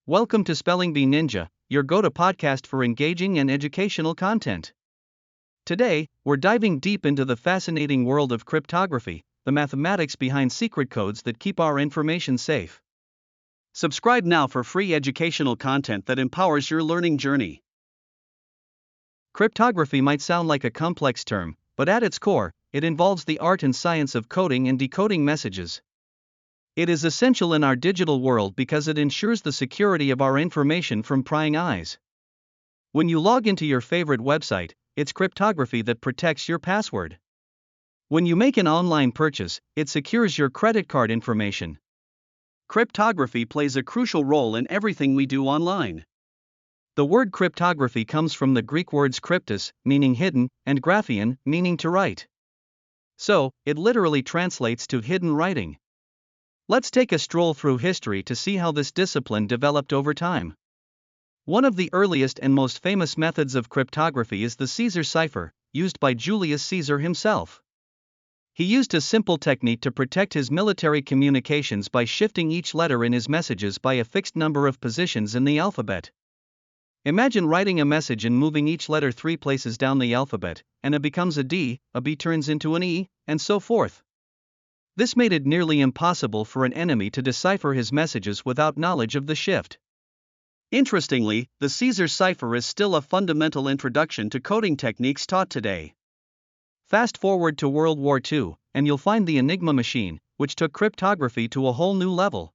Welcome to Spelling Bee Ninja, your go-to podcast for engaging and educational content. Today, we're diving deep into the fascinating world of cryptography, the mathematics behind secret codes that keep our information safe. Subscribe now for free educational content that empowers your learning journey. Cryptography might sound like a complex term, but at its core, it involves the art and science of coding and decoding messages. It is essential in our digital world because it ensures the security of our information from prying eyes. When you log into your favorite website, it's cryptography that protects your password. When you make an online purchase, it secures your credit card information. Cryptography plays a crucial role in everything we do online. The word cryptography comes from the Greek words kryptos, meaning hidden, and graphein, meaning to write. So, it literally translates to hidden writing. Let's take a stroll through history to see how this discipline developed over time. One of the earliest and most famous methods of cryptography is the Caesar cipher, used by Julius Caesar himself. He used a simple technique to protect his military communications by shifting each letter in his messages by a fixed number of positions in the alphabet. Imagine writing a message and moving each letter 3 places down the alphabet, and it becomes a D, a B turns into an E, and so forth. This made it nearly impossible for an enemy to decipher his messages without knowledge of the shift. Interestingly, the Caesar cipher is still a fundamental introduction to coding techniques taught today. Fast forward to World War II, and you'll find the Enigma machine, which took cryptography to a whole new level.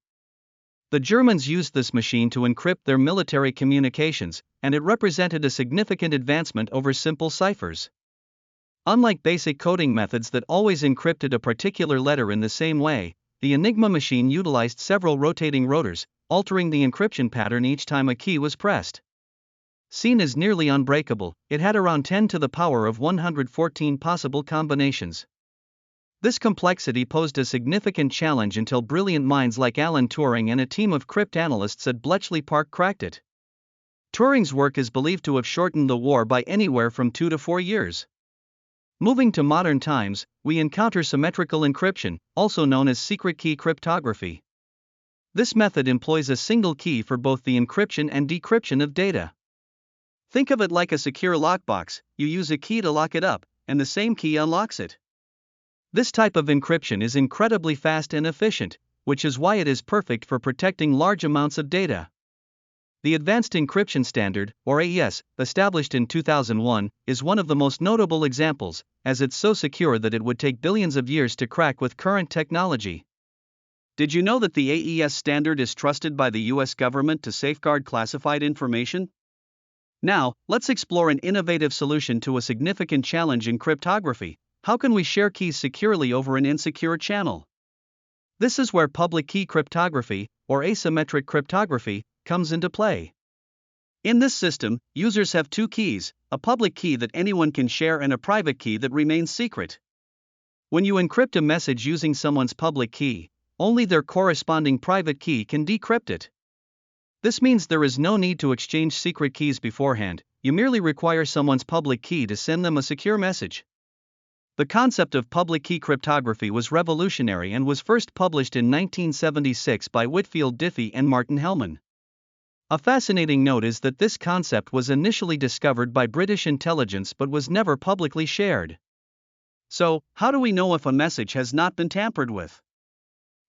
The Germans used this machine to encrypt their military communications, and it represented a significant advancement over simple ciphers. Unlike basic coding methods that always encrypted a particular letter in the same way, the Enigma machine utilized several rotating rotors, altering the encryption pattern each time a key was pressed. Seen as nearly unbreakable, it had around 10 to the power of 114 possible combinations. This complexity posed a significant challenge until brilliant minds like Alan Turing and a team of cryptanalysts at Bletchley Park cracked it. Turing's work is believed to have shortened the war by anywhere from 2 to 4 years. Moving to modern times, we encounter symmetrical encryption, also known as secret key cryptography. This method employs a single key for both the encryption and decryption of data. Think of it like a secure lockbox. You use a key to lock it up, and the same key unlocks it. This type of encryption is incredibly fast and efficient, which is why it is perfect for protecting large amounts of data. The Advanced Encryption Standard, or AES, established in 2001, is one of the most notable examples, as it's so secure that it would take billions of years to crack with current technology. Did you know that the AES standard is trusted by the US government to safeguard classified information? Now, let's explore an innovative solution to a significant challenge in cryptography. How can we share keys securely over an insecure channel? This is where public key cryptography, or asymmetric cryptography, comes into play. In this system, users have 2 keys, a public key that anyone can share and a private key that remains secret. When you encrypt a message using someone's public key, only their corresponding private key can decrypt it. This means there is no need to exchange secret keys beforehand, you merely require someone's public key to send them a secure message. The concept of public key cryptography was revolutionary and was first published in 1976 by Whitfield Diffie and Martin Hellman. A fascinating note is that this concept was initially discovered by British intelligence but was never publicly shared. So, how do we know if a message has not been tampered with?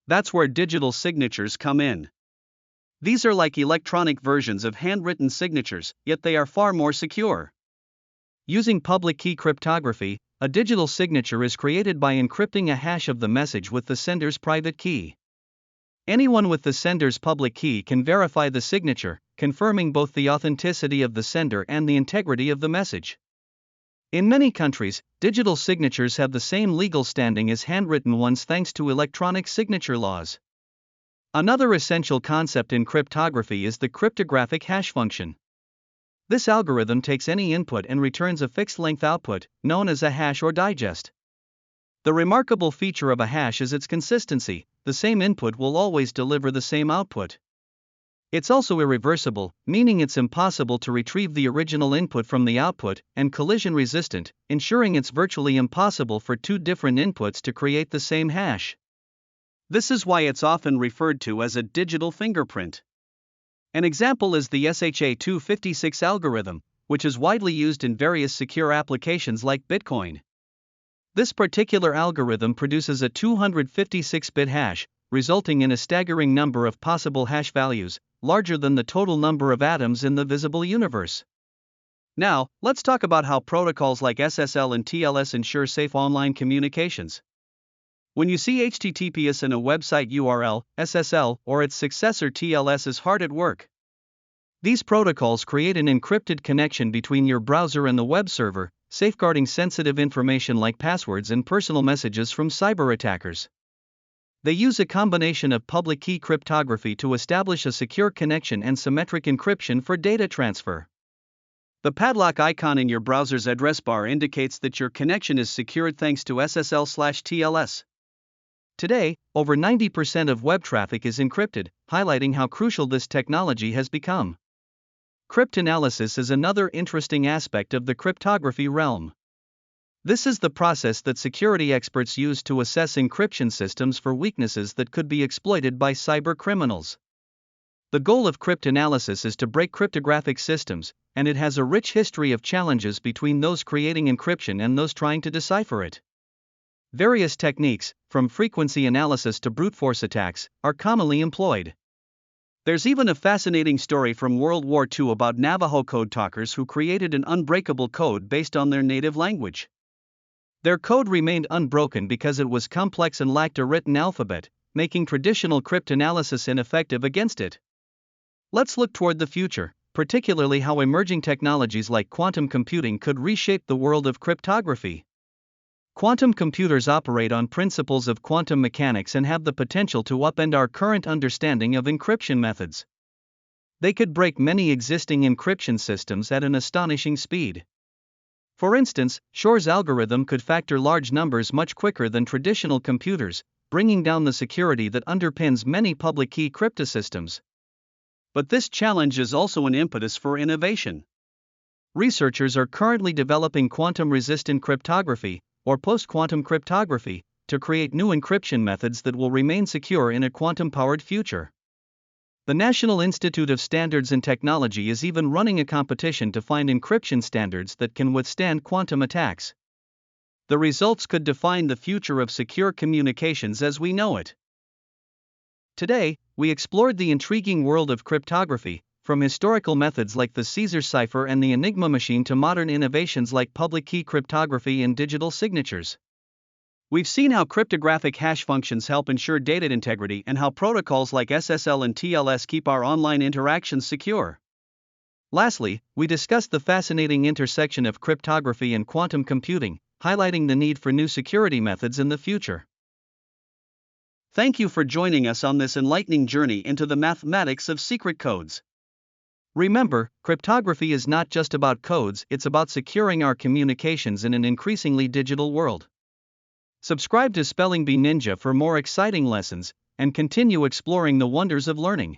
That's where digital signatures come in. These are like electronic versions of handwritten signatures, yet they are far more secure. Using public key cryptography, a digital signature is created by encrypting a hash of the message with the sender's private key. Anyone with the sender's public key can verify the signature, confirming both the authenticity of the sender and the integrity of the message. In many countries, digital signatures have the same legal standing as handwritten ones thanks to electronic signature laws. Another essential concept in cryptography is the cryptographic hash function. This algorithm takes any input and returns a fixed-length output, known as a hash or digest. The remarkable feature of a hash is its consistency. The same input will always deliver the same output. It's also irreversible, meaning it's impossible to retrieve the original input from the output, and collision resistant, ensuring it's virtually impossible for 2 different inputs to create the same hash. This is why it's often referred to as a digital fingerprint. An example is the SHA-256 algorithm, which is widely used in various secure applications like Bitcoin. This particular algorithm produces a 256-bit hash, resulting in a staggering number of possible hash values, larger than the total number of atoms in the visible universe. Now, let's talk about how protocols like SSL and TLS ensure safe online communications. When you see HTTPS in a website URL, SSL, or its successor TLS is hard at work. These protocols create an encrypted connection between your browser and the web server, safeguarding sensitive information like passwords and personal messages from cyber attackers. They use a combination of public key cryptography to establish a secure connection and symmetric encryption for data transfer. The padlock icon in your browser's address bar indicates that your connection is secured thanks to SSL/TLS. Today, over 90% of web traffic is encrypted, highlighting how crucial this technology has become. Cryptanalysis is another interesting aspect of the cryptography realm. This is the process that security experts use to assess encryption systems for weaknesses that could be exploited by cyber criminals. The goal of cryptanalysis is to break cryptographic systems, and it has a rich history of challenges between those creating encryption and those trying to decipher it. Various techniques, from frequency analysis to brute force attacks, are commonly employed. There's even a fascinating story from World War II about Navajo code talkers who created an unbreakable code based on their native language. Their code remained unbroken because it was complex and lacked a written alphabet, making traditional cryptanalysis ineffective against it. Let's look toward the future, particularly how emerging technologies like quantum computing could reshape the world of cryptography. Quantum computers operate on principles of quantum mechanics and have the potential to upend our current understanding of encryption methods. They could break many existing encryption systems at an astonishing speed. For instance, Shor's algorithm could factor large numbers much quicker than traditional computers, bringing down the security that underpins many public key cryptosystems. But this challenge is also an impetus for innovation. Researchers are currently developing quantum-resistant cryptography, or post-quantum cryptography, to create new encryption methods that will remain secure in a quantum-powered future. The National Institute of Standards and Technology is even running a competition to find encryption standards that can withstand quantum attacks. The results could define the future of secure communications as we know it. Today, we explored the intriguing world of cryptography, from historical methods like the Caesar cipher and the Enigma machine to modern innovations like public key cryptography and digital signatures. We've seen how cryptographic hash functions help ensure data integrity and how protocols like SSL and TLS keep our online interactions secure. Lastly, we discussed the fascinating intersection of cryptography and quantum computing, highlighting the need for new security methods in the future. Thank you for joining us on this enlightening journey into the mathematics of secret codes. Remember, cryptography is not just about codes, it's about securing our communications in an increasingly digital world. Subscribe to Spelling Bee Ninja for more exciting lessons, and continue exploring the wonders of learning.